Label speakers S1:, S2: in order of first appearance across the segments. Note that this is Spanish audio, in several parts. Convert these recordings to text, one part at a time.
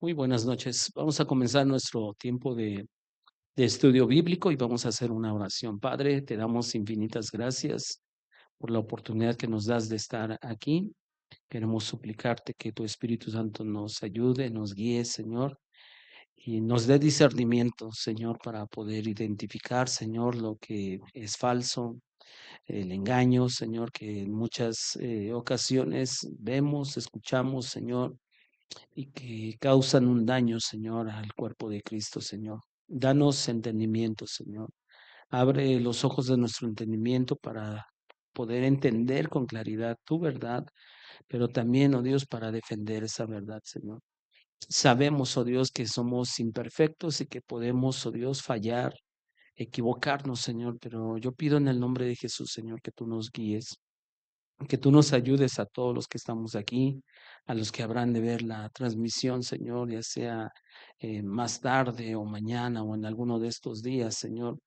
S1: Muy buenas noches. Vamos a comenzar nuestro tiempo de estudio bíblico y vamos a hacer una oración. Padre, te damos infinitas gracias por la oportunidad que nos das de estar aquí. Queremos suplicarte que tu Espíritu Santo nos ayude, nos guíe, Señor, y nos dé discernimiento, Señor, para poder identificar, Señor, lo que es falso, el engaño, Señor, que en muchas ocasiones vemos, escuchamos, Señor, y que causan un daño, Señor, al cuerpo de Cristo, Señor. Danos entendimiento, Señor. Abre los ojos de nuestro entendimiento para poder entender con claridad tu verdad, pero también, oh Dios, para defender esa verdad, Señor. Sabemos, oh Dios, que somos imperfectos y que podemos, oh Dios, fallar, equivocarnos, Señor, pero yo pido en el nombre de Jesús, Señor, que tú nos guíes, que tú nos ayudes a todos los que estamos aquí, a los que habrán de ver la transmisión, Señor, ya sea más tarde o mañana o en alguno de estos días, Señor.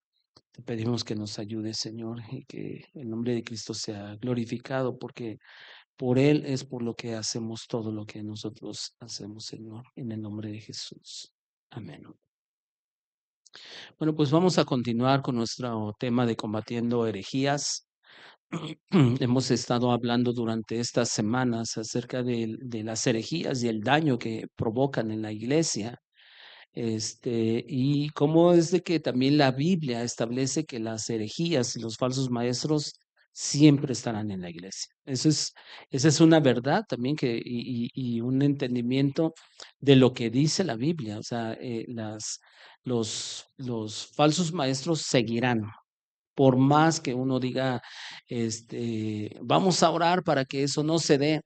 S1: Te pedimos que nos ayudes, Señor, y que el nombre de Cristo sea glorificado, porque por Él es por lo que hacemos todo lo que nosotros hacemos, Señor, en el nombre de Jesús. Amén. Bueno, pues vamos a continuar con nuestro tema de combatiendo herejías. Hemos estado hablando durante estas semanas acerca de las herejías y el daño que provocan en la iglesia, y cómo es de que también la Biblia establece que las herejías y los falsos maestros siempre estarán en la iglesia. Esa es una verdad también y un entendimiento de lo que dice la Biblia. O sea, los falsos maestros seguirán, por más que uno diga, vamos a orar para que eso no se dé,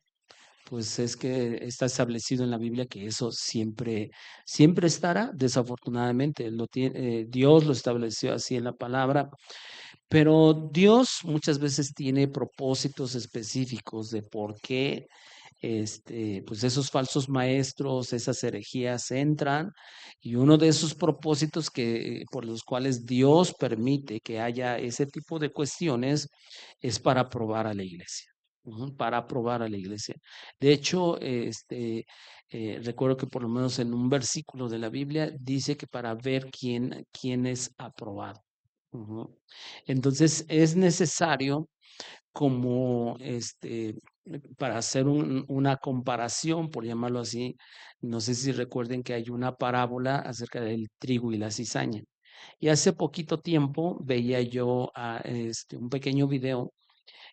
S1: pues es que está establecido en la Biblia que eso siempre estará, desafortunadamente. Dios lo estableció así en la palabra, pero Dios muchas veces tiene propósitos específicos de por qué pues esos falsos maestros, esas herejías entran, y uno de esos propósitos por los cuales Dios permite que haya ese tipo de cuestiones es para probar a la iglesia. Para probar a la iglesia. De hecho, recuerdo que por lo menos en un versículo de la Biblia dice que para ver quién es aprobado. Ujú. Entonces es necesario como para hacer una comparación, por llamarlo así. No sé si recuerden que hay una parábola acerca del trigo y la cizaña. Y hace poquito tiempo veía yo un pequeño video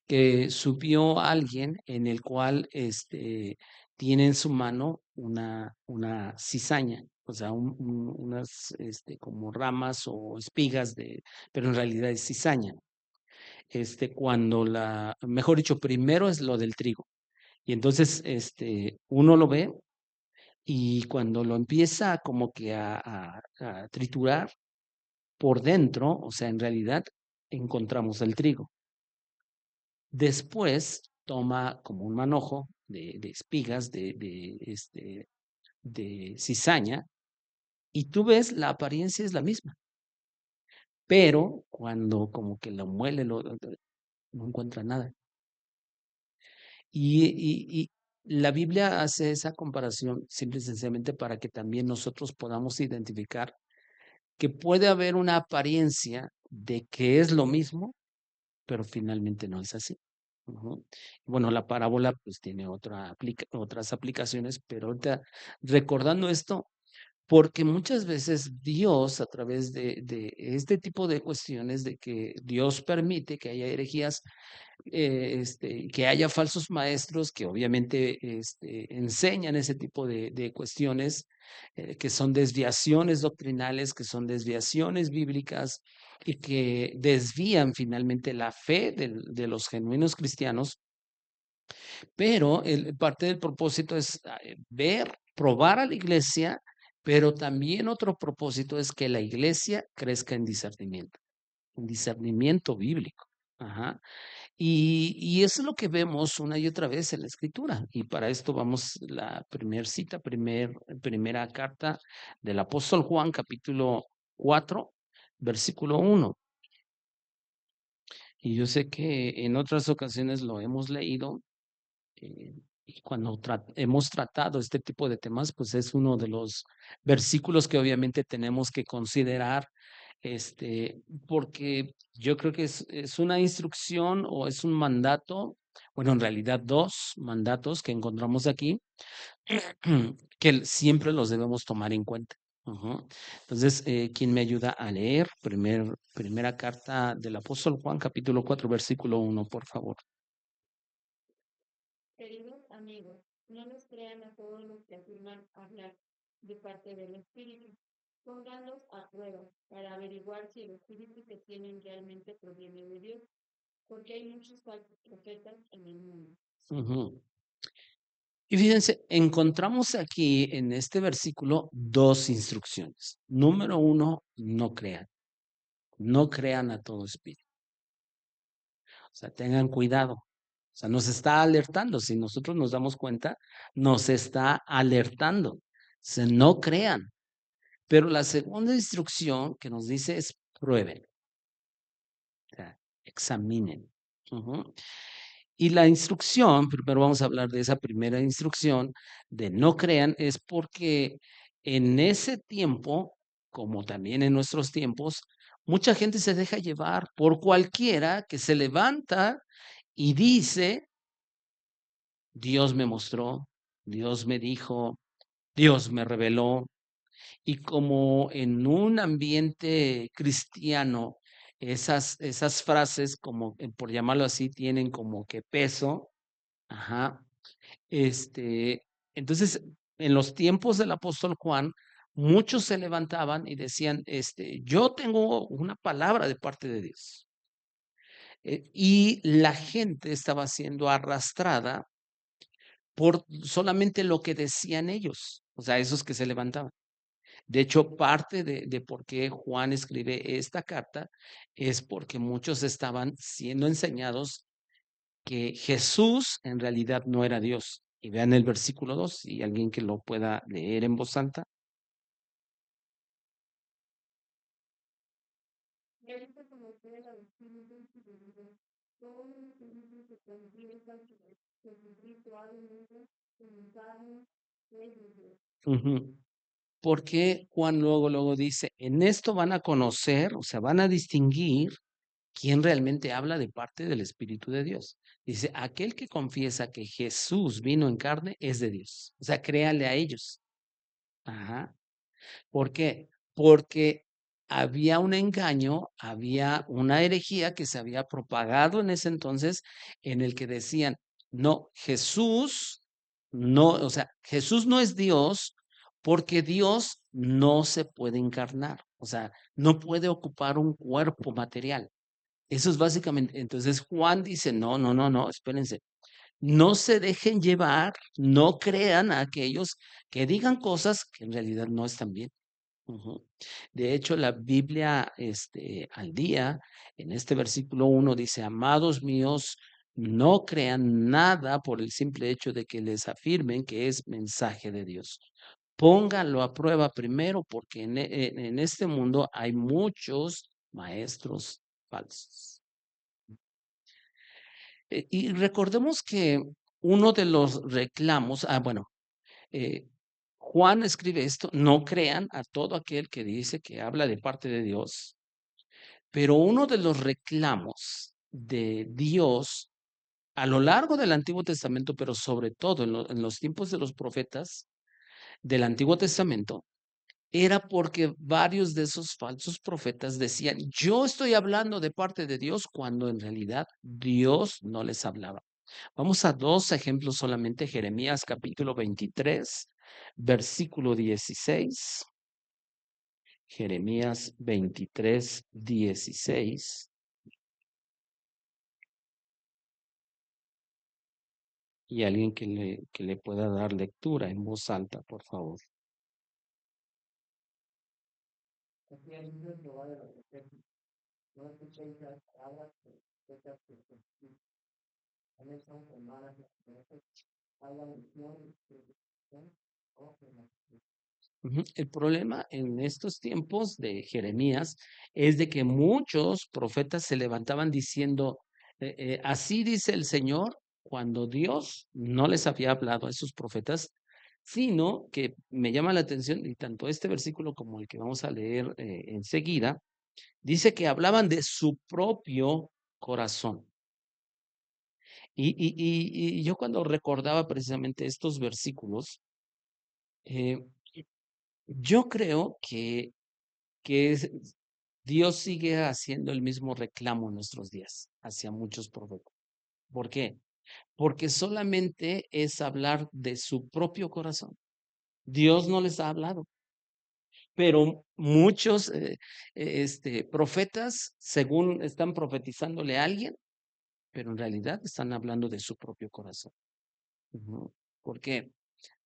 S1: que subió alguien en el cual tiene en su mano una cizaña, o sea, unas como ramas o espigas pero en realidad es cizaña. Mejor dicho, primero es lo del trigo. Y entonces, uno lo ve y cuando lo empieza como que a triturar por dentro, o sea, en realidad encontramos el trigo. Después toma como un manojo de espigas, de cizaña, y tú ves, la apariencia es la misma, pero cuando como que lo muele, no encuentra nada. Y la Biblia hace esa comparación simple y sencillamente para que también nosotros podamos identificar que puede haber una apariencia de que es lo mismo, pero finalmente no es así. Ujú. Bueno, la parábola pues tiene otras aplicaciones, pero ahorita recordando esto, porque muchas veces Dios, a través de este tipo de cuestiones, de que Dios permite que haya herejías, que haya falsos maestros que obviamente enseñan ese tipo de cuestiones, que son desviaciones doctrinales, que son desviaciones bíblicas y que desvían finalmente la fe de los genuinos cristianos, pero parte del propósito es ver, probar a la iglesia, pero también otro propósito es que la iglesia crezca en discernimiento bíblico. Ajá. Y eso es lo que vemos una y otra vez en la escritura. Y para esto vamos la primera cita, primera carta del apóstol Juan, capítulo 4, versículo 1. Y yo sé que en otras ocasiones lo hemos leído, Y cuando hemos tratado este tipo de temas, pues es uno de los versículos que obviamente tenemos que considerar, porque yo creo que es una instrucción o es un mandato, bueno, en realidad dos mandatos que encontramos aquí, que siempre los debemos tomar en cuenta. Ujú. Entonces, ¿quién me ayuda a leer? Primera carta del apóstol Juan, capítulo 4, versículo 1, por favor.
S2: Queridos amigos, no nos crean a todos los que afirman hablar de parte del Espíritu. Pónganlos a prueba para averiguar si el Espíritu que tienen realmente proviene de Dios, porque hay muchos falsos profetas en el mundo.
S1: Ujú. Y fíjense, encontramos aquí en este versículo dos instrucciones. Número uno, no crean a todo espíritu. O sea, tengan cuidado. O sea, nos está alertando. Si nosotros nos damos cuenta, nos está alertando. O sea, no crean. Pero la segunda instrucción que nos dice es prueben, o sea, examinen. Ujú. Y la instrucción, primero vamos a hablar de esa primera instrucción de no crean, es porque en ese tiempo, como también en nuestros tiempos, mucha gente se deja llevar por cualquiera que se levanta y dice, Dios me mostró, Dios me dijo, Dios me reveló. Y como en un ambiente cristiano, esas frases, como por llamarlo así, tienen como que peso. Ajá. Este, entonces, en los tiempos del apóstol Juan, muchos se levantaban y decían, yo tengo una palabra de parte de Dios. Y la gente estaba siendo arrastrada por solamente lo que decían ellos, o sea, esos que se levantaban. De hecho, parte de por qué Juan escribe esta carta es porque muchos estaban siendo enseñados que Jesús en realidad no era Dios. Y vean el versículo 2 y alguien que lo pueda leer en voz alta.
S2: Y ahorita como que la Espíritu de Dios, todos los espíritus que confiesan que Jesucristo ha venido, su mensaje es de Dios.
S1: Ujú. Porque Juan luego dice, en esto van a conocer, o sea, van a distinguir quién realmente habla de parte del Espíritu de Dios. Dice, aquel que confiesa que Jesús vino en carne es de Dios. O sea, créale a ellos. Ajá. ¿Por qué? Porque había un engaño, había una herejía que se había propagado en ese entonces en el que decían, no, Jesús no, o sea, Jesús no es Dios porque Dios no se puede encarnar, o sea, no puede ocupar un cuerpo material. Eso es básicamente, entonces Juan dice, no, espérense, no se dejen llevar, no crean a aquellos que digan cosas que en realidad no están bien. Ujú. De hecho, la Biblia, al día, en este versículo 1 dice, amados míos, no crean nada por el simple hecho de que les afirmen que es mensaje de Dios. Pónganlo a prueba primero porque en este mundo hay muchos maestros falsos. Y recordemos que uno de los reclamos, bueno, eh, Juan escribe esto, no crean a todo aquel que dice que habla de parte de Dios, pero uno de los reclamos de Dios a lo largo del Antiguo Testamento, pero sobre todo en los tiempos de los profetas del Antiguo Testamento, era porque varios de esos falsos profetas decían, yo estoy hablando de parte de Dios cuando en realidad Dios no les hablaba. Vamos a dos ejemplos solamente, Jeremías capítulo 23, versículo 16. Jeremías 23, 16. Y alguien que le pueda dar lectura en voz alta, por favor.
S2: Así ha dicho Jehová de los ejércitos, no escuchéis las palabras profetas que han estado formadas las promesas, habla visión, predicción, o afirmación.
S1: Ujú. El problema en estos tiempos de Jeremías es de que muchos profetas se levantaban diciendo, así dice el Señor, cuando Dios no les había hablado a esos profetas, sino que me llama la atención, y tanto este versículo como el que vamos a leer enseguida, dice que hablaban de su propio corazón. Y yo cuando recordaba precisamente estos versículos, eh, yo creo que Dios sigue haciendo el mismo reclamo en nuestros días hacia muchos profetas. ¿Por qué? Porque solamente es hablar de su propio corazón. Dios no les ha hablado, pero muchos profetas, según están profetizándole a alguien, pero en realidad están hablando de su propio corazón. Ujú. ¿Por qué?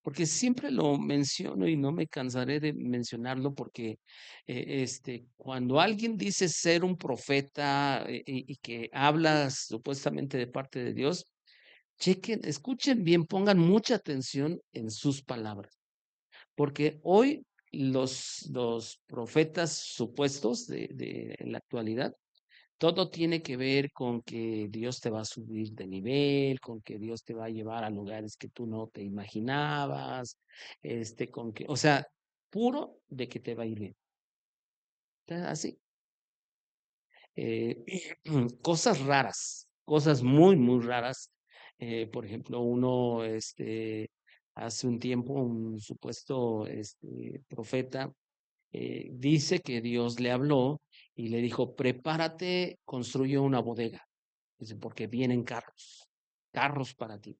S1: Porque siempre lo menciono y no me cansaré de mencionarlo porque cuando alguien dice ser un profeta y que habla supuestamente de parte de Dios, chequen, escuchen bien, pongan mucha atención en sus palabras, porque hoy los profetas supuestos en la actualidad, todo tiene que ver con que Dios te va a subir de nivel, con que Dios te va a llevar a lugares que tú no te imaginabas, o sea, puro de que te va a ir bien. Así. Eh, cosas raras, cosas muy, muy raras. Por ejemplo, uno, hace un tiempo, un supuesto, profeta, dice que Dios le habló y le dijo, prepárate, construye una bodega. Dice, porque vienen carros, carros para ti.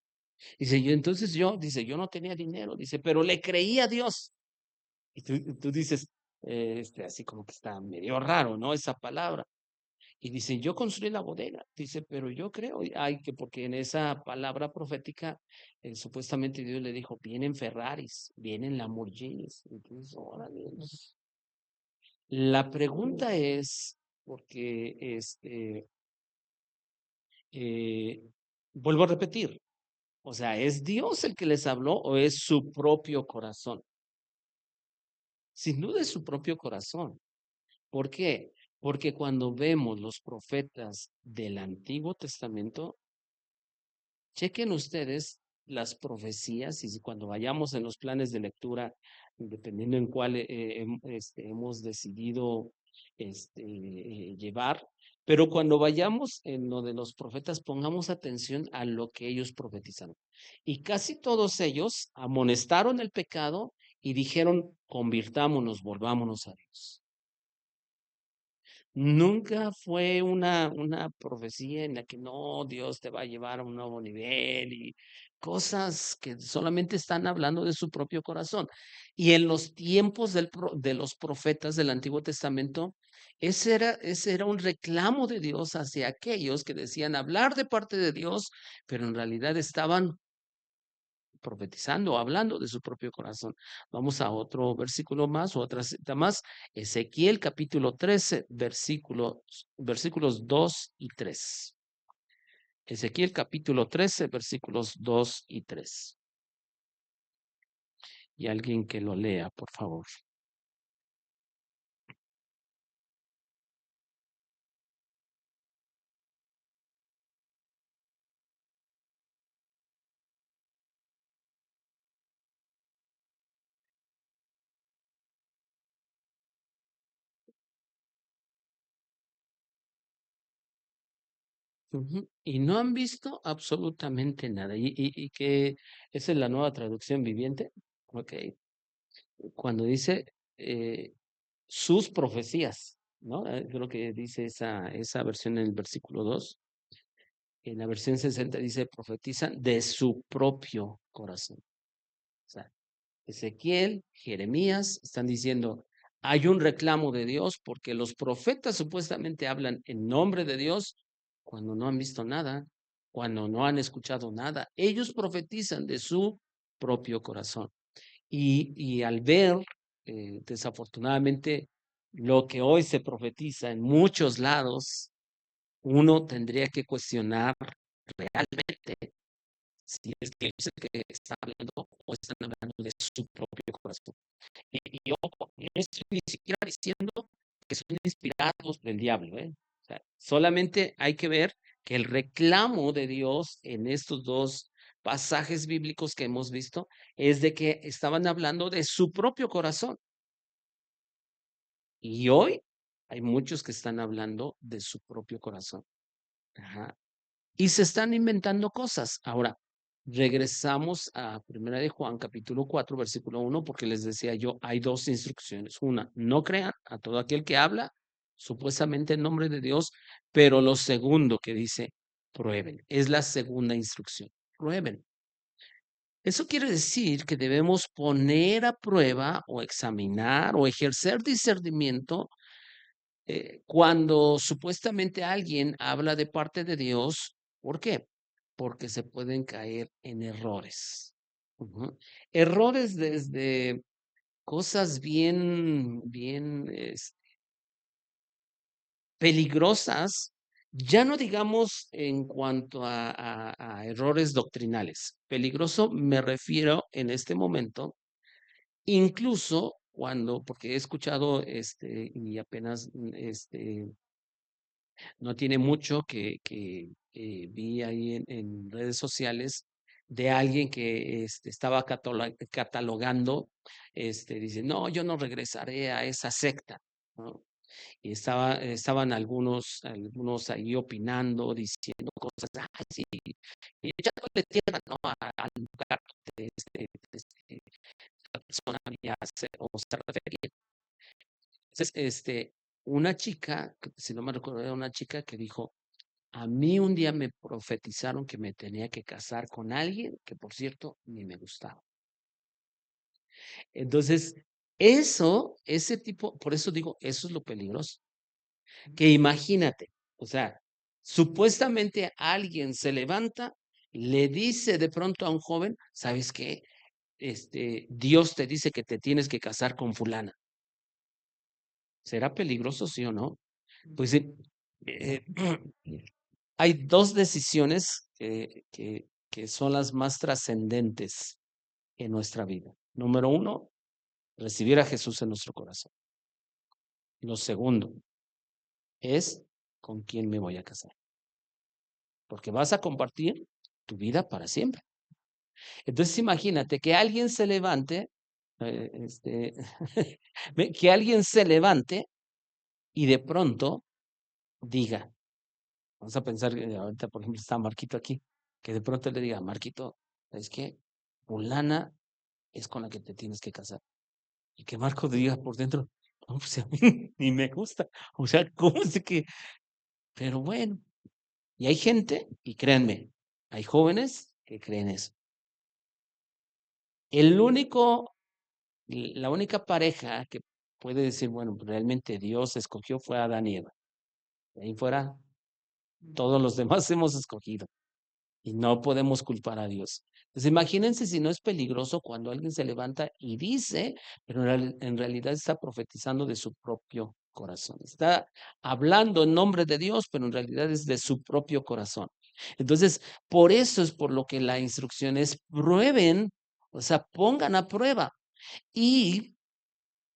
S1: Dice, dice, yo no tenía dinero, dice, pero le creí a Dios. Y tú dices, así como que está medio raro, ¿no? Esa palabra. Y dice, yo construí la bodega. Dice, pero yo creo, porque en esa palabra profética, supuestamente Dios le dijo, vienen Ferraris, vienen Lamborghinis. Entonces, órale. La pregunta es, porque eh, vuelvo a repetir, o sea, ¿es Dios el que les habló o es su propio corazón? Sin duda es su propio corazón. ¿Por qué? Porque cuando vemos los profetas del Antiguo Testamento, chequen ustedes las profecías y cuando vayamos en los planes de lectura, dependiendo en cuál hemos decidido llevar, pero cuando vayamos en lo de los profetas, pongamos atención a lo que ellos profetizaron. Y casi todos ellos amonestaron el pecado y dijeron, convirtámonos, volvámonos a Dios. Nunca fue una profecía en la que no, Dios te va a llevar a un nuevo nivel y cosas que solamente están hablando de su propio corazón. Y en los tiempos de los profetas del Antiguo Testamento, ese era un reclamo de Dios hacia aquellos que decían hablar de parte de Dios, pero en realidad estaban profetizando, hablando de su propio corazón. Vamos a otro versículo más, otra cita más. Ezequiel capítulo 13, versículos 2 y 3. Ezequiel capítulo 13, versículos 2 y 3. Y alguien que lo lea, por favor. Ujú. Y no han visto absolutamente nada. Y que esa es la nueva traducción viviente. Ok. Cuando dice sus profecías, ¿no? Creo que dice esa versión en el versículo 2. En la versión 60 dice, profetizan de su propio corazón. O sea, Ezequiel, Jeremías están diciendo, hay un reclamo de Dios porque los profetas supuestamente hablan en nombre de Dios cuando no han visto nada, cuando no han escuchado nada. Ellos profetizan de su propio corazón. Y al ver, desafortunadamente, lo que hoy se profetiza en muchos lados, uno tendría que cuestionar realmente si es que es el que está hablando o están hablando de su propio corazón. Y ojo, no estoy ni siquiera diciendo que son inspirados del diablo, ¿eh? O sea, solamente hay que ver que el reclamo de Dios en estos dos pasajes bíblicos que hemos visto es de que estaban hablando de su propio corazón. Y hoy hay muchos que están hablando de su propio corazón. Ajá. Y se están inventando cosas. Ahora, regresamos a Primera de Juan, capítulo 4, versículo 1, porque les decía yo, hay dos instrucciones. Una, no crean a todo aquel que habla, supuestamente en nombre de Dios, pero lo segundo que dice, prueben. Es la segunda instrucción. Prueben. Eso quiere decir que debemos poner a prueba o examinar o ejercer discernimiento cuando supuestamente alguien habla de parte de Dios. ¿Por qué? Porque se pueden caer en errores. Ujú. Errores desde cosas bien peligrosas, ya no digamos en cuanto a errores doctrinales. Peligroso me refiero en este momento, incluso cuando, porque he escuchado y apenas no tiene mucho que vi ahí en redes sociales de alguien que estaba catalogando, dice, no, yo no regresaré a esa secta, ¿no? Y estaban algunos ahí opinando, diciendo cosas, ay, sí, y echándole tierra, ¿no? Al lugar de esta persona o se refería. Entonces, una chica, si no me recuerdo, era una chica que dijo, a mí un día me profetizaron que me tenía que casar con alguien que, por cierto, ni me gustaba. Entonces, ese tipo, por eso digo, eso es lo peligroso. Que imagínate, o sea, supuestamente alguien se levanta, le dice de pronto a un joven, ¿sabes qué? Dios te dice que te tienes que casar con fulana. ¿Será peligroso, sí o no? Pues eh, hay dos decisiones que son las más trascendentes en nuestra vida. Número uno, recibir a Jesús en nuestro corazón. Lo segundo es con quién me voy a casar, porque vas a compartir tu vida para siempre. Entonces imagínate que alguien se levante, eh, este, que alguien se levante y de pronto diga, vamos a pensar, ahorita por ejemplo está Marquito aquí, que de pronto le diga, Marquito, es que fulana es con la que te tienes que casar. Y que Marco diga por dentro, no, pues a mí ni me gusta. O sea, ¿cómo es de que? Pero bueno, y hay gente, y créanme, hay jóvenes que creen eso. El único, la única pareja que puede decir, bueno, realmente Dios escogió fue a Adán y Eva. De ahí fuera, todos los demás hemos escogido. Y no podemos culpar a Dios. Entonces, imagínense si no es peligroso cuando alguien se levanta y dice, pero en realidad está profetizando de su propio corazón. Está hablando en nombre de Dios, pero en realidad es de su propio corazón. Entonces, por eso es por lo que la instrucción es prueben, o sea, pongan a prueba. Y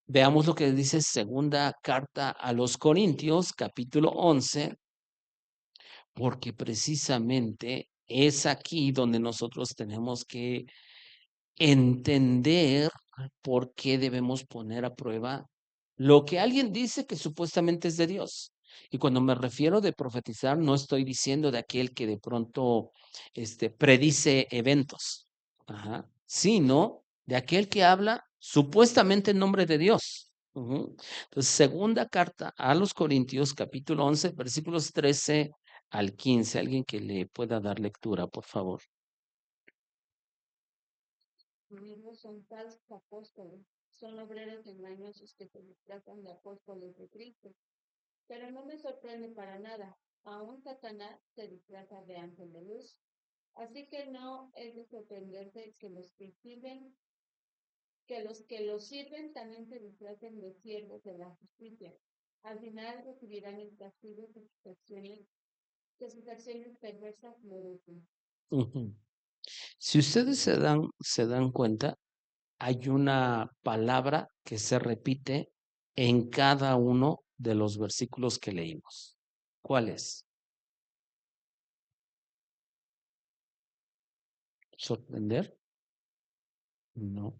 S1: veamos lo que dice segunda carta a los Corintios, capítulo 11, porque precisamente es aquí donde nosotros tenemos que entender por qué debemos poner a prueba lo que alguien dice que supuestamente es de Dios. Y cuando me refiero de profetizar, no estoy diciendo de aquel que de pronto predice eventos, ajá, sino de aquel que habla supuestamente en nombre de Dios. Ujú. Entonces, segunda carta a los Corintios, capítulo 11, versículos 13 al 15. Alguien que le pueda dar lectura, por favor.
S2: Mismos son falsos apóstoles, son obreros engañosos que se disfrazan de apóstoles de Cristo. Pero no me sorprende para nada, aún Satanás se disfraza de ángel de luz. Así que no es de sorprenderse que los que los sirven también se disfracen de siervos de la justicia. Al final recibirán el castigo que sus acciones perversas merecen.
S1: Ujú. Si ustedes se dan cuenta, hay una palabra que se repite en cada uno de los versículos que leímos. ¿Cuál es? sorprender, no.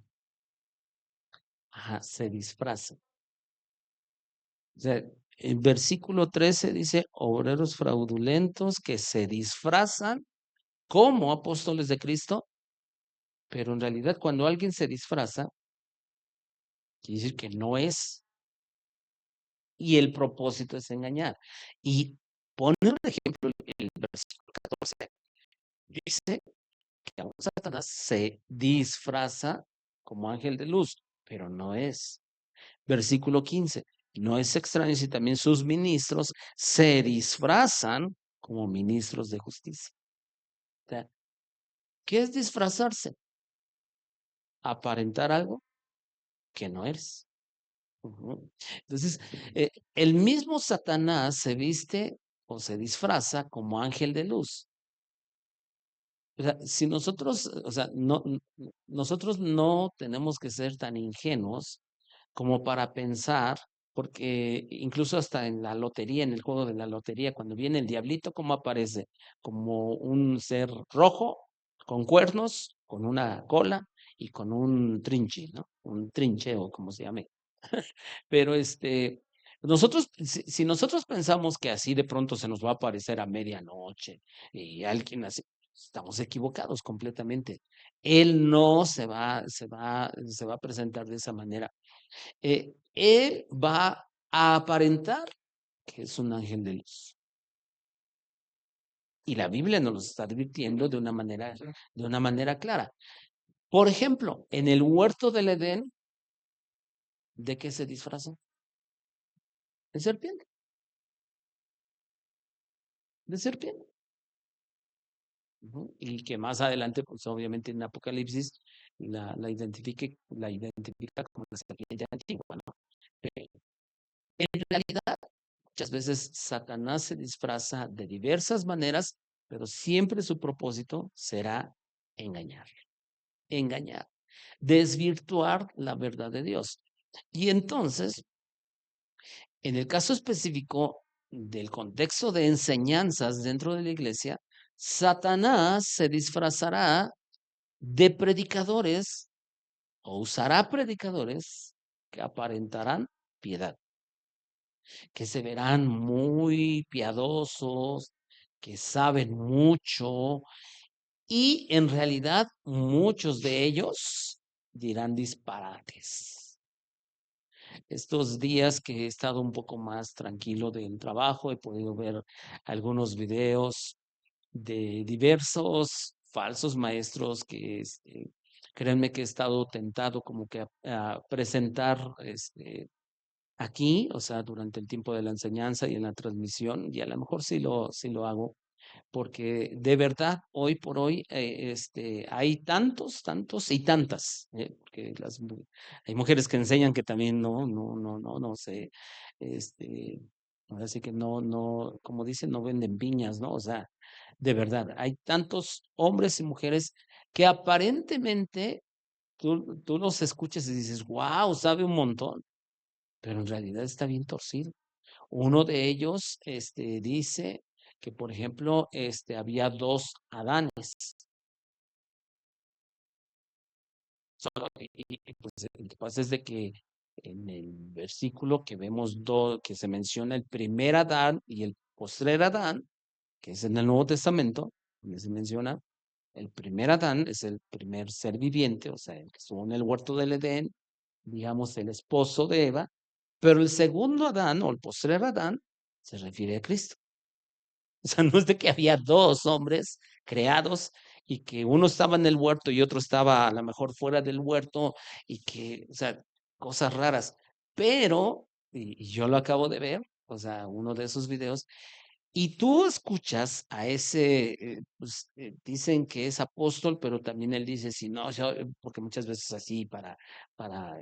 S1: Ajá, se disfraza. O sea, en versículo 13 dice, obreros fraudulentos que se disfrazan como apóstoles de Cristo, pero en realidad cuando alguien se disfraza, quiere decir que no es, y el propósito es engañar. Y pone un ejemplo el versículo 14, dice que aún Satanás se disfraza como ángel de luz, pero no es. Versículo 15, no es extraño si también sus ministros se disfrazan como ministros de justicia. O sea, ¿qué es disfrazarse? Aparentar algo que no eres. Ujú. Entonces, el mismo Satanás se viste o se disfraza como ángel de luz. O sea, si nosotros, o sea, nosotros no tenemos que ser tan ingenuos como para pensar, porque incluso hasta en la lotería, en el juego de la lotería, cuando viene el diablito, ¿cómo aparece? Como un ser rojo, con cuernos, con una cola y con un trinche, ¿no? Un trincheo, como se llame. Pero nosotros, si nosotros pensamos que así de pronto se nos va a aparecer a medianoche y alguien así, estamos equivocados completamente. Él no se va a presentar de esa manera. Él va a aparentar que es un ángel de luz. Y la Biblia nos lo está advirtiendo de una manera clara. Por ejemplo, en el huerto del Edén, ¿de qué se disfrazó? De serpiente, de serpiente. Ujú. Y que más adelante, pues obviamente en Apocalipsis la identifica como la serpiente antigua, ¿no? En realidad, muchas veces Satanás se disfraza de diversas maneras, pero siempre su propósito será engañar, engañar, desvirtuar la verdad de Dios. Y entonces, en el caso específico del contexto de enseñanzas dentro de la iglesia, Satanás se disfrazará de predicadores o usará predicadores que aparentarán piedad, que se verán muy piadosos, que saben mucho y en realidad muchos de ellos dirán disparates. Estos días que he estado un poco más tranquilo del trabajo, he podido ver algunos videos de diversos falsos maestros que créanme que he estado tentado como que a presentar aquí, o sea, durante el tiempo de la enseñanza y en la transmisión, y a lo mejor sí lo hago, porque de verdad, hoy por hoy, hay tantos y tantas, porque hay mujeres que enseñan que también no sé, este, ahora sí que como dicen, no venden piñas, ¿no? O sea, de verdad, hay tantos hombres y mujeres que aparentemente tú los escuchas y dices, wow, sabe un montón, pero en realidad está bien torcido. Uno de ellos, dice que, por ejemplo, había dos Adanes. Pues, lo que pasa es de que en el versículo que vemos, que se menciona el primer Adán y el postrer Adán, que es en el Nuevo Testamento, donde se menciona el primer Adán, es el primer ser viviente, o sea, el que estuvo en el huerto del Edén, digamos, el esposo de Eva, pero el segundo Adán o el postrer Adán se refiere a Cristo. O sea, no es de que había dos hombres creados y que uno estaba en el huerto y otro estaba a lo mejor fuera del huerto y que, o sea, cosas raras. Pero, y yo lo acabo de ver, o sea, uno de esos videos, y tú escuchas a ese, pues dicen que es apóstol, pero también él dice, si no, porque muchas veces así para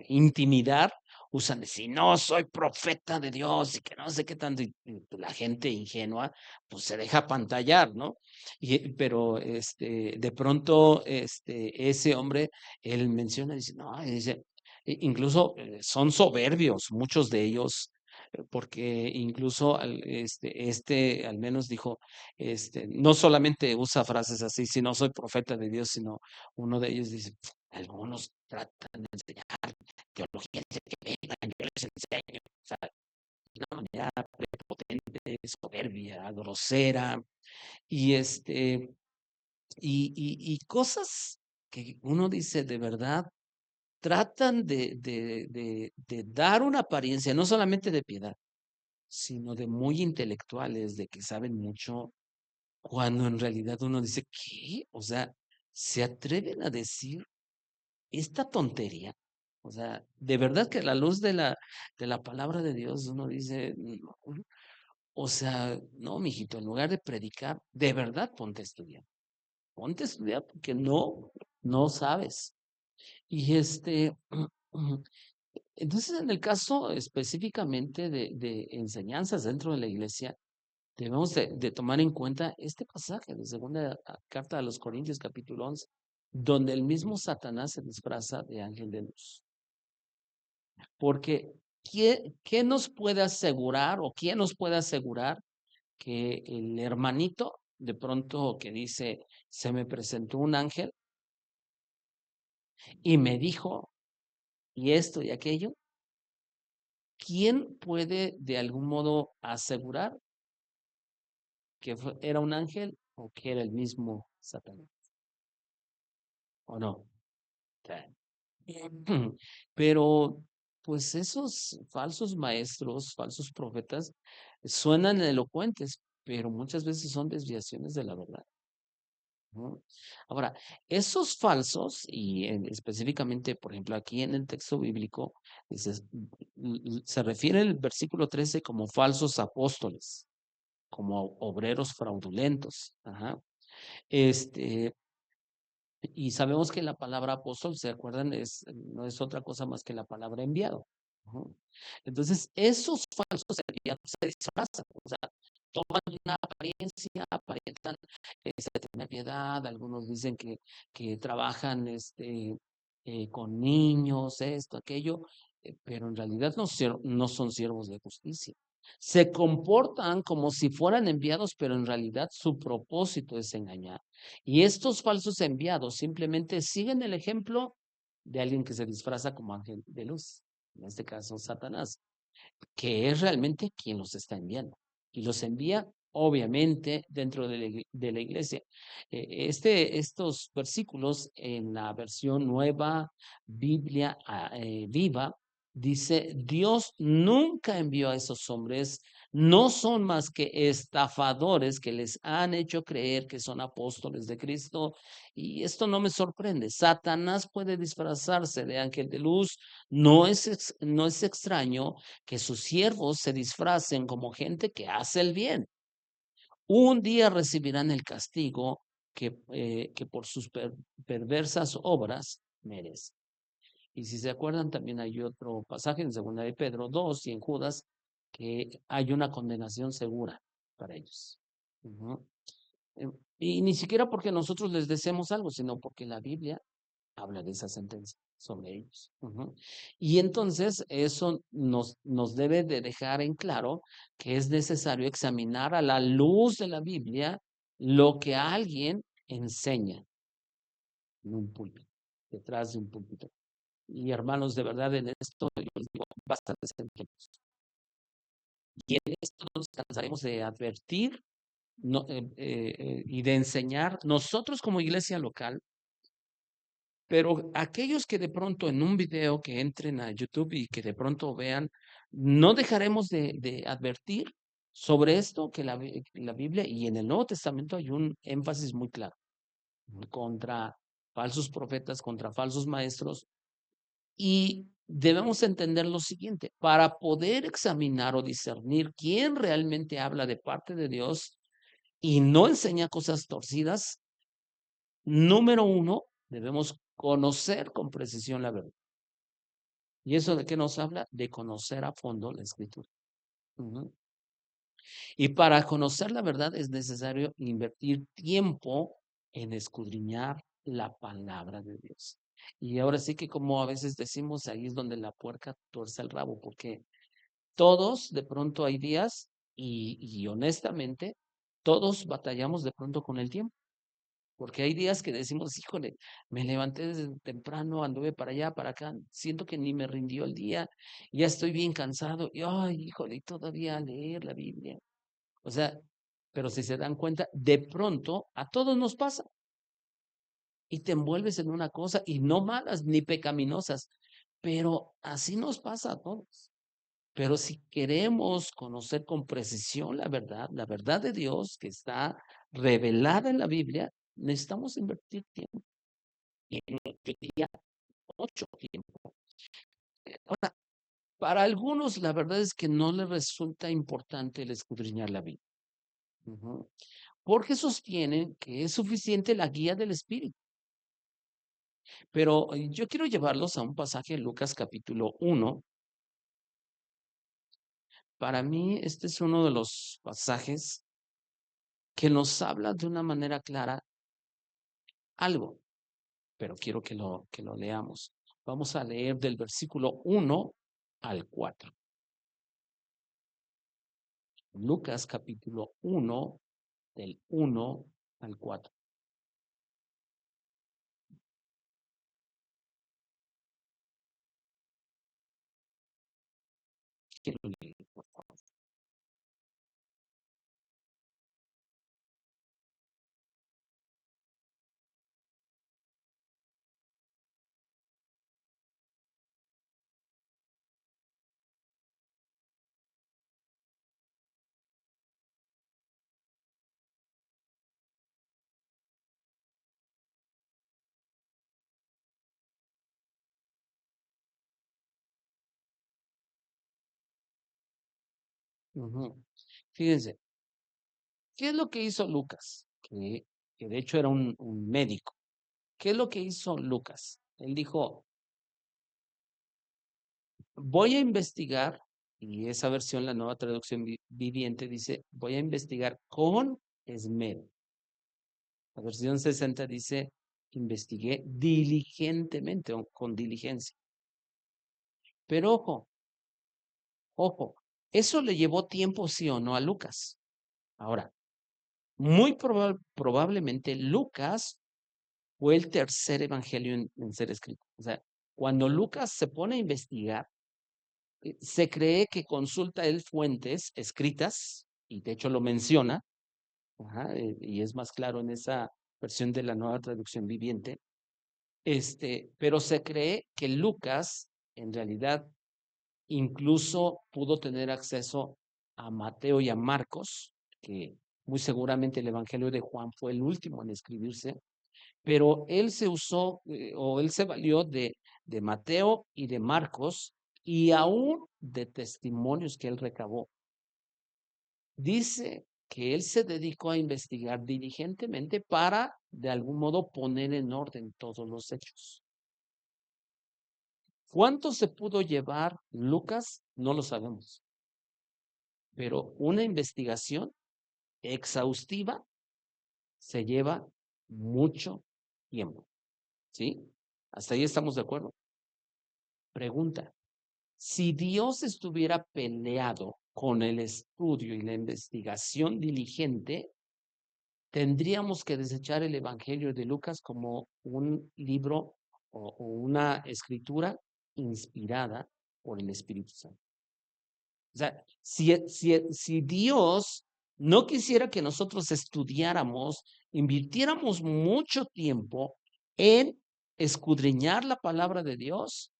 S1: intimidar, usan, si no, soy profeta de Dios y que no sé qué tanto, y la gente ingenua, pues se deja pantallar, ¿no? Pero de pronto, ese hombre, él menciona, dice, no, dice, incluso son soberbios, muchos de ellos porque incluso al menos dijo, no solamente usa frases así, si no soy profeta de Dios, sino uno de ellos dice, algunos tratan de enseñar teología, dice que vengan, yo les enseño, o sea, de una manera prepotente, soberbia, grosera, y y cosas que uno dice de verdad, tratan de dar una apariencia, no solamente de piedad, sino de muy intelectuales, de que saben mucho, cuando en realidad uno dice, ¿qué? O sea, ¿se atreven a decir esta tontería? O sea, de verdad que a la luz de la palabra de Dios uno dice, no, o sea, no, mijito, en lugar de predicar, de verdad ponte a estudiar porque no sabes. Y entonces en el caso específicamente de enseñanzas dentro de la iglesia, debemos de tomar en cuenta este pasaje de segunda carta a los Corintios capítulo 11, donde el mismo Satanás se disfraza de ángel de luz. Porque ¿qué nos puede asegurar o quién nos puede asegurar que el hermanito de pronto que dice, se me presentó un ángel y me dijo y esto y aquello? ¿Quién puede de algún modo asegurar que era un ángel o que era el mismo Satanás? ¿O no? Pero, pues esos falsos maestros, falsos profetas, suenan elocuentes, pero muchas veces son desviaciones de la verdad, ¿no? Ahora, esos falsos, y específicamente, por ejemplo, aquí en el texto bíblico, se refiere el versículo 13 como falsos apóstoles, como obreros fraudulentos. Ajá. Este, y sabemos que la palabra apóstol, ¿se acuerdan? No es otra cosa más que la palabra enviado. Ujú. Entonces, esos falsos enviados se disfrazan, o sea, toman una apariencia, aparentan tener piedad, algunos dicen que trabajan con niños, esto, aquello, pero en realidad no son siervos de justicia. Se comportan como si fueran enviados, pero en realidad su propósito es engañar. Y estos falsos enviados simplemente siguen el ejemplo de alguien que se disfraza como ángel de luz, en este caso Satanás, que es realmente quien los está enviando. Y los envía, obviamente, dentro de la iglesia. Estos versículos en la versión nueva, Biblia viva, dice, Dios nunca envió a esos hombres, no son más que estafadores que les han hecho creer que son apóstoles de Cristo. Y esto no me sorprende. Satanás puede disfrazarse de ángel de luz. No es extraño que sus siervos se disfracen como gente que hace el bien. Un día recibirán el castigo que por sus perversas obras merecen. Y si se acuerdan, también hay otro pasaje en segunda de Pedro 2 y en Judas que hay una condenación segura para ellos. Ujú. Y ni siquiera porque nosotros les deseemos algo, sino porque la Biblia habla de esa sentencia sobre ellos. Ujú. Y entonces eso nos debe de dejar en claro que es necesario examinar a la luz de la Biblia lo que alguien enseña en un púlpito, detrás de un púlpito. Y hermanos, de verdad en esto yo les digo, basta de ser ingenuos. Y en esto nos cansaremos de advertir y de enseñar nosotros como iglesia local. Pero aquellos que de pronto en un video que entren a YouTube y que de pronto vean, no dejaremos de advertir sobre esto que la Biblia y en el Nuevo Testamento hay un énfasis muy claro contra falsos profetas, contra falsos maestros. Y debemos entender lo siguiente, para poder examinar o discernir quién realmente habla de parte de Dios y no enseña cosas torcidas, número uno, debemos conocer con precisión la verdad. ¿Y eso de qué nos habla? De conocer a fondo la escritura. Ujú. Y para conocer la verdad es necesario invertir tiempo en escudriñar la palabra de Dios. Y ahora sí que como a veces decimos, ahí es donde la puerca tuerce el rabo, porque todos de pronto hay días y honestamente, todos batallamos de pronto con el tiempo. Porque hay días que decimos, híjole, me levanté desde temprano, anduve para allá, para acá, siento que ni me rindió el día, ya estoy bien cansado, y ay, híjole, y todavía leer la Biblia. O sea, pero si se dan cuenta, de pronto a todos nos pasa y te envuelves en una cosa y no malas ni pecaminosas, pero así nos pasa a todos. Pero si queremos conocer con precisión la verdad de Dios que está revelada en la Biblia, necesitamos invertir tiempo. Y yo diría mucho tiempo. Ahora, para algunos la verdad es que no les resulta importante el escudriñar la Biblia. Ujú. Porque sostienen que es suficiente la guía del Espíritu. Pero yo quiero llevarlos a un pasaje en Lucas capítulo 1. Para mí, este es uno de los pasajes que nos habla de una manera clara algo, pero quiero que lo leamos. Vamos a leer del versículo 1 al 4. Lucas capítulo 1, del 1 al 4. Quiero leer, por favor. Ujú. Fíjense, ¿qué es lo que hizo Lucas? Que de hecho era un médico. ¿Qué es lo que hizo Lucas? Él dijo, voy a investigar, y esa versión, la nueva traducción viviente, dice, voy a investigar con esmero. La versión 60 dice, investigué diligentemente o con diligencia. Pero ojo, ojo, eso le llevó tiempo, sí o no, a Lucas. Ahora, muy probablemente Lucas fue el tercer evangelio en ser escrito. O sea, cuando Lucas se pone a investigar, se cree que consulta él fuentes escritas, y de hecho lo menciona, ajá, y es más claro en esa versión de la nueva traducción viviente, pero se cree que Lucas en realidad incluso pudo tener acceso a Mateo y a Marcos, que muy seguramente el Evangelio de Juan fue el último en escribirse, pero él se usó o él se valió de Mateo y de Marcos y aún de testimonios que él recabó. Dice que él se dedicó a investigar diligentemente para, de algún modo, poner en orden todos los hechos. ¿Cuánto se pudo llevar Lucas? No lo sabemos. Pero una investigación exhaustiva se lleva mucho tiempo. ¿Sí? Hasta ahí estamos de acuerdo. Pregunta, si Dios estuviera peleado con el estudio y la investigación diligente, tendríamos que desechar el Evangelio de Lucas como un libro o una escritura inspirada por el Espíritu Santo. O sea, si Dios no quisiera que nosotros estudiáramos, invirtiéramos mucho tiempo en escudriñar la palabra de Dios,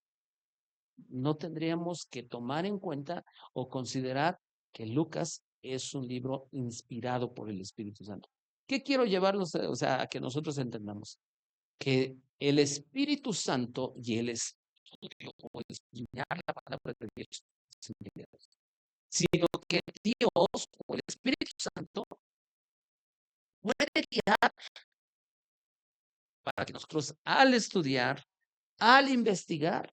S1: no tendríamos que tomar en cuenta o considerar que Lucas es un libro inspirado por el Espíritu Santo. ¿Qué quiero llevarlos, o sea, a que nosotros entendamos? Que el Espíritu Santo y el estudio o el escudriñar la palabra de Dios, sino que Dios o el Espíritu Santo puede guiar para que nosotros al estudiar, al investigar,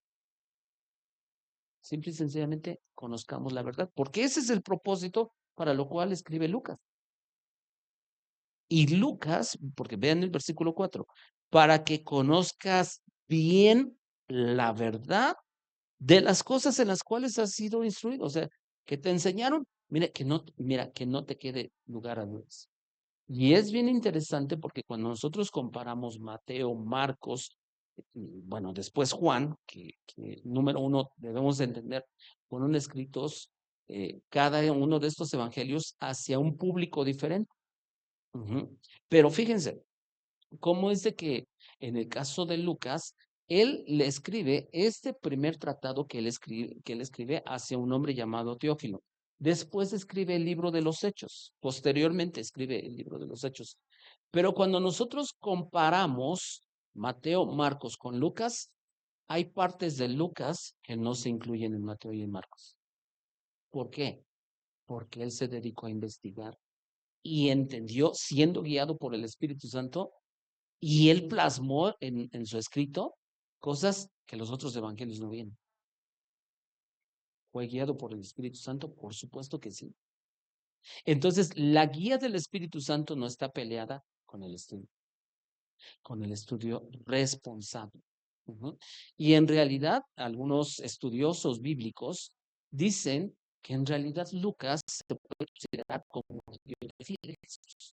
S1: simple y sencillamente conozcamos la verdad, porque ese es el propósito para lo cual escribe Lucas. Y Lucas, porque vean el versículo 4, para que conozcas bien la verdad de las cosas en las cuales has sido instruido. O sea, que te enseñaron, mira, que no te quede lugar a dudas. Y es bien interesante porque cuando nosotros comparamos Mateo, Marcos, y bueno, después Juan, que número uno debemos de entender, fueron escritos cada uno de estos evangelios hacia un público diferente. Pero fíjense, cómo es de que en el caso de Lucas, él le escribe este primer tratado que él escribe hacia un hombre llamado Teófilo. Después escribe el libro de los Hechos. Posteriormente escribe el libro de los Hechos. Pero cuando nosotros comparamos Mateo, Marcos con Lucas, hay partes de Lucas que no se incluyen en Mateo y en Marcos. ¿Por qué? Porque él se dedicó a investigar y entendió, siendo guiado por el Espíritu Santo, y él plasmó en su escrito cosas que los otros evangelios no vienen. ¿Fue guiado por el Espíritu Santo? Por supuesto que sí. Entonces, la guía del Espíritu Santo no está peleada con el estudio responsable. Y en realidad, algunos estudiosos bíblicos dicen que en realidad Lucas se puede considerar como biografía de Jesús.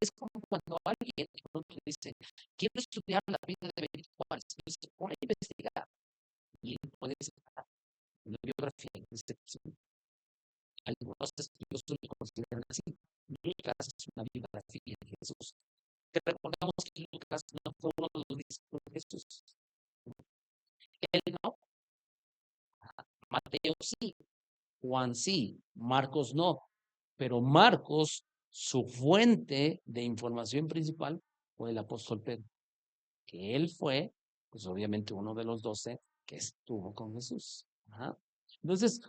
S1: Es como cuando alguien te dice, quiero estudiar la vida de Benito Juárez, y se pone a investigar y puede sacar una biografía de excepción. Algunos estudiosos lo consideran así. Lucas es una biografía de Jesús. Que recordamos que Lucas no fue uno de los discípulos de Jesús. Él no. Mateo sí. Juan sí. Marcos no. Pero Marcos, su fuente de información principal fue el apóstol Pedro, que él fue, pues obviamente uno de los 12 que estuvo con Jesús. Entonces,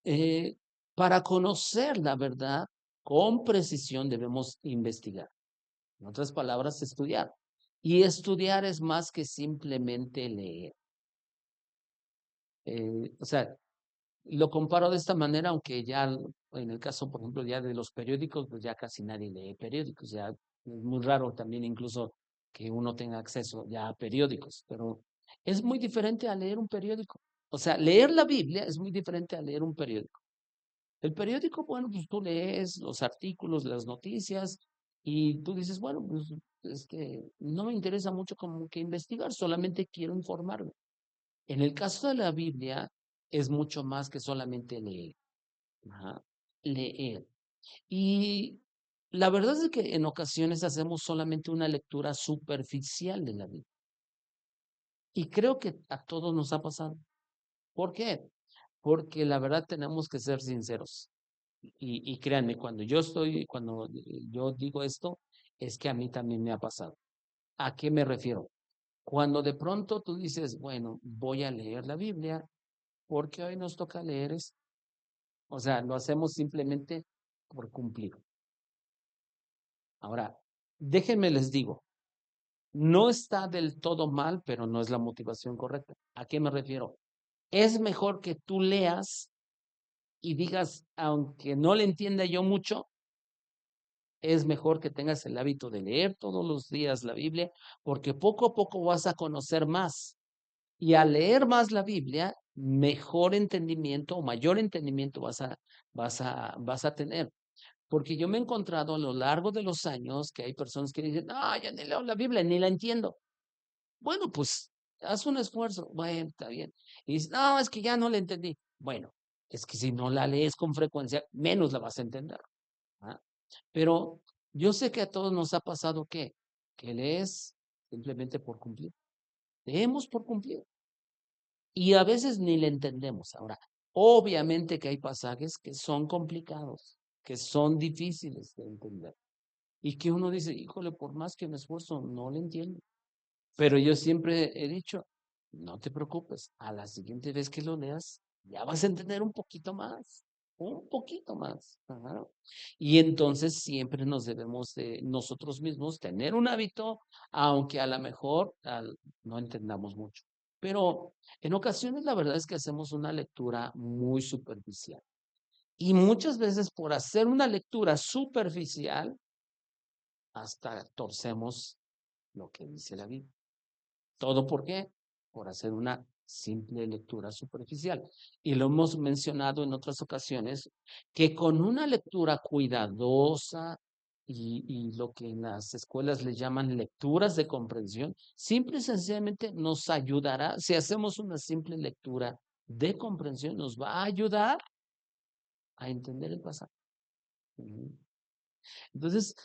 S1: eh, para conocer la verdad con precisión debemos investigar. En otras palabras, estudiar. Y estudiar es más que simplemente leer. O sea, lo comparo de esta manera, aunque ya en el caso, por ejemplo, ya de los periódicos, pues ya casi nadie lee periódicos, ya es muy raro también incluso que uno tenga acceso ya a periódicos, pero es muy diferente a leer un periódico. O sea, leer la Biblia es muy diferente a leer un periódico. El periódico, bueno, pues tú lees los artículos, las noticias y tú dices, bueno, pues no me interesa mucho como que investigar, solamente quiero informarme. En el caso de la Biblia, es mucho más que solamente leer. Leer. Y la verdad es que en ocasiones hacemos solamente una lectura superficial de la Biblia. Y creo que a todos nos ha pasado. ¿Por qué? Porque la verdad tenemos que ser sinceros. Y créanme, cuando yo digo esto, es que a mí también me ha pasado. ¿A qué me refiero? Cuando de pronto tú dices, bueno, voy a leer la Biblia, porque hoy nos toca leer esto. O sea, lo hacemos simplemente por cumplir. Ahora, déjenme les digo, no está del todo mal, pero no es la motivación correcta. ¿A qué me refiero? Es mejor que tú leas y digas, aunque no le entienda yo mucho, es mejor que tengas el hábito de leer todos los días la Biblia, porque poco a poco vas a conocer más. Y al leer más la Biblia, mejor entendimiento o mayor entendimiento vas a tener. Porque yo me he encontrado a lo largo de los años que hay personas que dicen, no, yo ni leo la Biblia, ni la entiendo. Bueno, pues haz un esfuerzo. Bueno, está bien. Y dices, no, es que ya no la entendí. Bueno, es que si no la lees con frecuencia, menos la vas a entender. ¿Ah? Pero yo sé que a todos nos ha pasado que lees simplemente por cumplir. Leemos por cumplir. Y a veces ni le entendemos. Ahora, obviamente que hay pasajes que son complicados, que son difíciles de entender. Y que uno dice, híjole, por más que me esfuerzo, no le entiendo. Pero yo siempre he dicho, no te preocupes, a la siguiente vez que lo leas, ya vas a entender un poquito más. Y entonces siempre nos debemos de nosotros mismos tener un hábito, aunque a lo mejor no entendamos mucho. Pero en ocasiones la verdad es que hacemos una lectura muy superficial. Y muchas veces por hacer una lectura superficial, hasta torcemos lo que dice la Biblia. ¿Todo por qué? Por hacer una simple lectura superficial. Y lo hemos mencionado en otras ocasiones, que con una lectura cuidadosa y lo que en las escuelas le llaman lecturas de comprensión, simple y sencillamente nos ayudará, si hacemos una simple lectura de comprensión, nos va a ayudar a entender el pasaje. Entonces,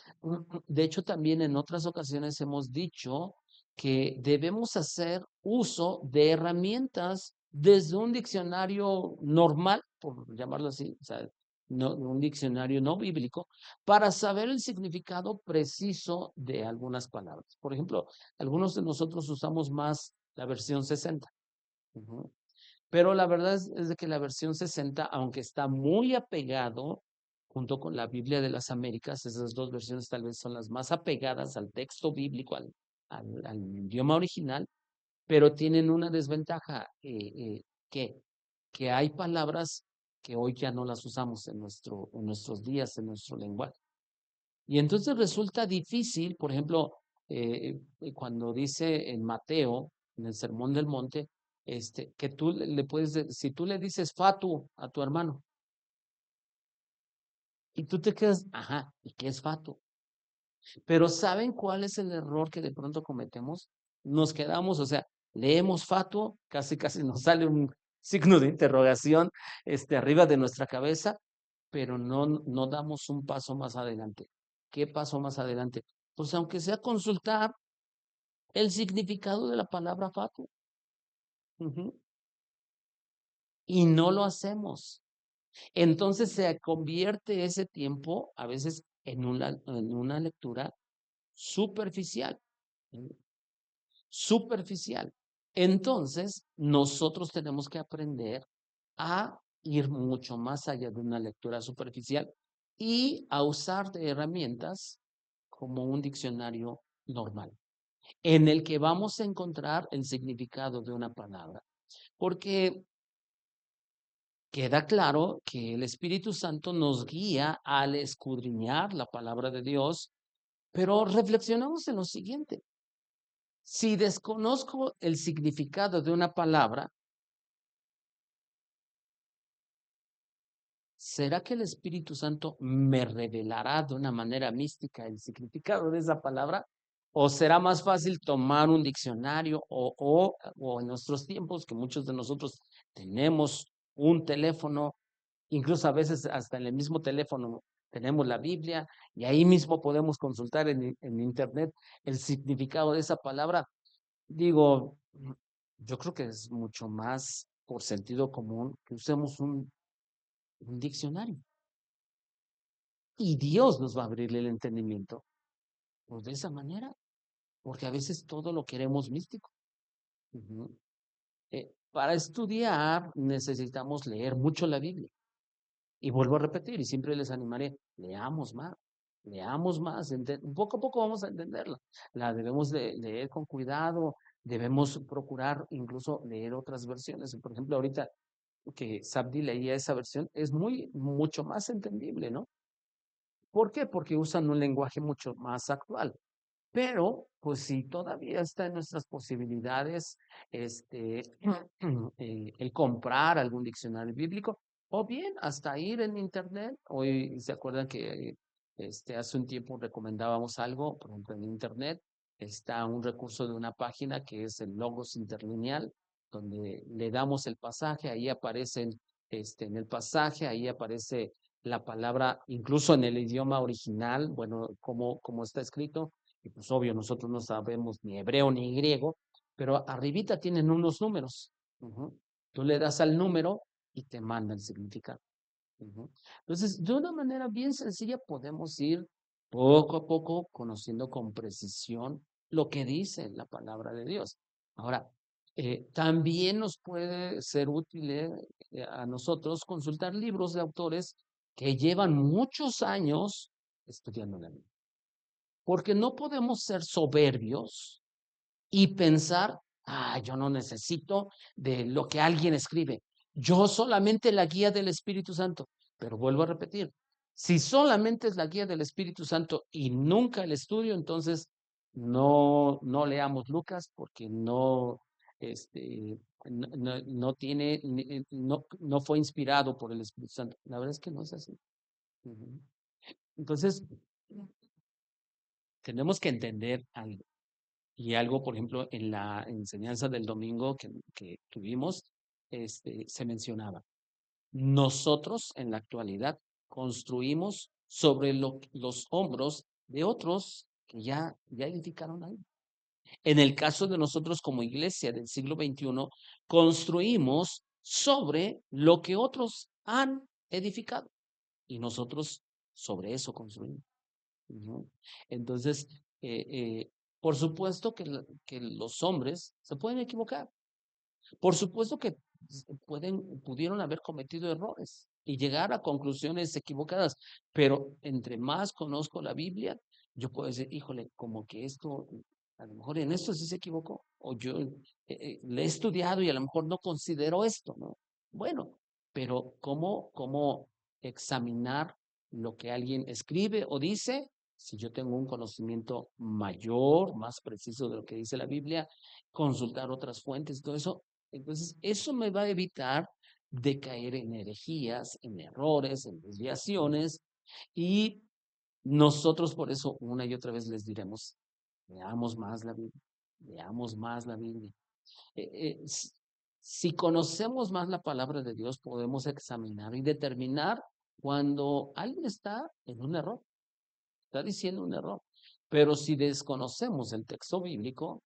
S1: de hecho, también en otras ocasiones hemos dicho que debemos hacer uso de herramientas desde un diccionario normal, por llamarlo así, o sea, no, un diccionario no bíblico, para saber el significado preciso de algunas palabras. Por ejemplo, algunos de nosotros usamos más la versión 60. Ujú. Pero la verdad es de que la versión 60, aunque está muy apegado, junto con la Biblia de las Américas, esas dos versiones tal vez son las más apegadas al texto bíblico, al idioma original, pero tienen una desventaja, que, que hay palabras que hoy ya no las usamos en nuestros días, en nuestro lenguaje. Y entonces resulta difícil, por ejemplo, cuando dice en Mateo, en el Sermón del Monte, que tú le puedes, si tú le dices fatu a tu hermano, y tú te quedas, ajá, ¿y qué es fatu? Pero ¿saben cuál es el error que de pronto cometemos? Nos quedamos, o sea, leemos fatu, casi casi nos sale un signo de interrogación, arriba de nuestra cabeza, pero no damos un paso más adelante. ¿Qué paso más adelante? Pues aunque sea consultar el significado de la palabra fatu. Ujú. Y no lo hacemos. Entonces se convierte ese tiempo a veces en una lectura superficial. Superficial. Entonces, nosotros tenemos que aprender a ir mucho más allá de una lectura superficial y a usar de herramientas como un diccionario normal, en el que vamos a encontrar el significado de una palabra. Porque queda claro que el Espíritu Santo nos guía al escudriñar la palabra de Dios, pero reflexionamos en lo siguiente. Si desconozco el significado de una palabra, ¿será que el Espíritu Santo me revelará de una manera mística el significado de esa palabra? ¿O será más fácil tomar un diccionario o en nuestros tiempos, que muchos de nosotros tenemos un teléfono, incluso a veces hasta en el mismo teléfono tenemos la Biblia y ahí mismo podemos consultar en internet el significado de esa palabra? Digo, yo creo que es mucho más por sentido común que usemos un diccionario. Y Dios nos va a abrir el entendimiento, pues de esa manera, porque a veces todo lo queremos místico. Ujú. Para estudiar necesitamos leer mucho la Biblia. Y vuelvo a repetir, y siempre les animaré, leamos más, poco a poco vamos a entenderla. La debemos de leer con cuidado, debemos procurar incluso leer otras versiones. Por ejemplo, ahorita que Sabdi leía esa versión, es mucho más entendible, ¿no? ¿Por qué? Porque usan un lenguaje mucho más actual. Pero, pues si todavía está en nuestras posibilidades, el comprar algún diccionario bíblico, o bien hasta ir en internet. Hoy se acuerdan que hace un tiempo recomendábamos algo, por ejemplo, en internet está un recurso de una página que es el Logos Interlineal, donde le damos el pasaje, ahí aparecen, en el pasaje, ahí aparece la palabra, incluso en el idioma original, bueno, como está escrito, y pues obvio, nosotros no sabemos ni hebreo ni griego, pero arribita tienen unos números. Ujú. Tú le das al número y te manda el significado. Ujú. Entonces, de una manera bien sencilla podemos ir poco a poco conociendo con precisión lo que dice la palabra de Dios. Ahora, también nos puede ser útil, a nosotros consultar libros de autores que llevan muchos años estudiando la Biblia. Porque no podemos ser soberbios y pensar, yo no necesito de lo que alguien escribe. Yo solamente la guía del Espíritu Santo. Pero vuelvo a repetir, si solamente es la guía del Espíritu Santo y nunca el estudio, entonces no leamos Lucas porque no, no tiene, no fue inspirado por el Espíritu Santo. La verdad es que no es así. Entonces, tenemos que entender algo. Y algo, por ejemplo, en la enseñanza del domingo que tuvimos, se mencionaba. Nosotros en la actualidad construimos sobre los hombros de otros que ya edificaron algo. En el caso de nosotros como iglesia del siglo XXI, construimos sobre lo que otros han edificado y nosotros sobre eso construimos, ¿no? Entonces, por supuesto que los hombres se pueden equivocar. Por supuesto que pudieron haber cometido errores y llegar a conclusiones equivocadas, pero entre más conozco la Biblia, yo puedo decir, híjole, como que esto, a lo mejor en esto sí se equivocó, o yo le he estudiado y a lo mejor no considero esto, ¿no? Bueno, pero ¿cómo examinar lo que alguien escribe o dice? Si yo tengo un conocimiento mayor, más preciso de lo que dice la Biblia, consultar otras fuentes, todo eso. Entonces, eso me va a evitar de caer en herejías, en errores, en desviaciones, y nosotros por eso una y otra vez les diremos, leamos más la Biblia, leamos más la Biblia. Si conocemos más la palabra de Dios, podemos examinar y determinar cuando alguien está en un error, está diciendo un error. Pero si desconocemos el texto bíblico,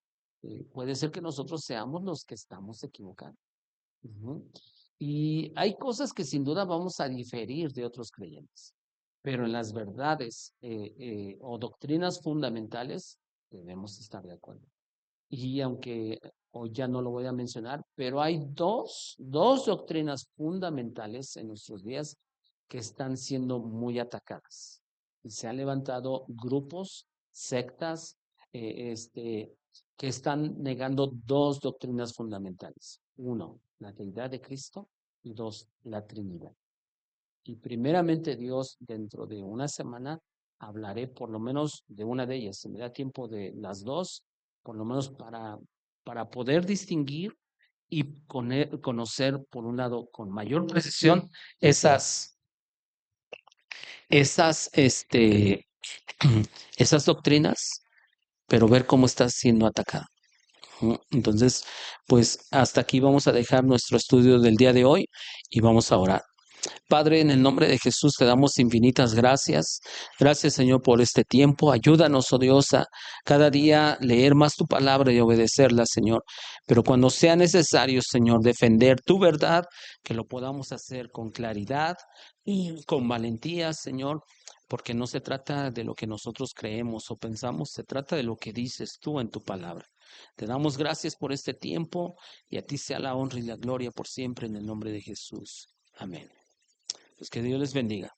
S1: puede ser que nosotros seamos los que estamos equivocados. Y hay cosas que sin duda vamos a diferir de otros creyentes, pero en las verdades o doctrinas fundamentales debemos estar de acuerdo. Y aunque hoy ya no lo voy a mencionar, pero hay dos doctrinas fundamentales en nuestros días que están siendo muy atacadas. Y se han levantado grupos, sectas, que están negando dos doctrinas fundamentales. Uno, la deidad de Cristo, y dos, la Trinidad. Y primeramente Dios, dentro de una semana, hablaré por lo menos de una de ellas. Si me da tiempo de las dos, por lo menos para poder distinguir y conocer, por un lado, con mayor precisión, esas, esas, esas doctrinas, pero ver cómo está siendo atacada. Entonces, pues hasta aquí vamos a dejar nuestro estudio del día de hoy y vamos a orar. Padre, en el nombre de Jesús te damos infinitas gracias. Gracias, Señor, por este tiempo. Ayúdanos, oh Dios, a cada día leer más tu palabra y obedecerla, Señor. Pero cuando sea necesario, Señor, defender tu verdad, que lo podamos hacer con claridad y con valentía, Señor, porque no se trata de lo que nosotros creemos o pensamos, se trata de lo que dices tú en tu palabra. Te damos gracias por este tiempo y a ti sea la honra y la gloria por siempre en el nombre de Jesús. Amén. Pues que Dios les bendiga.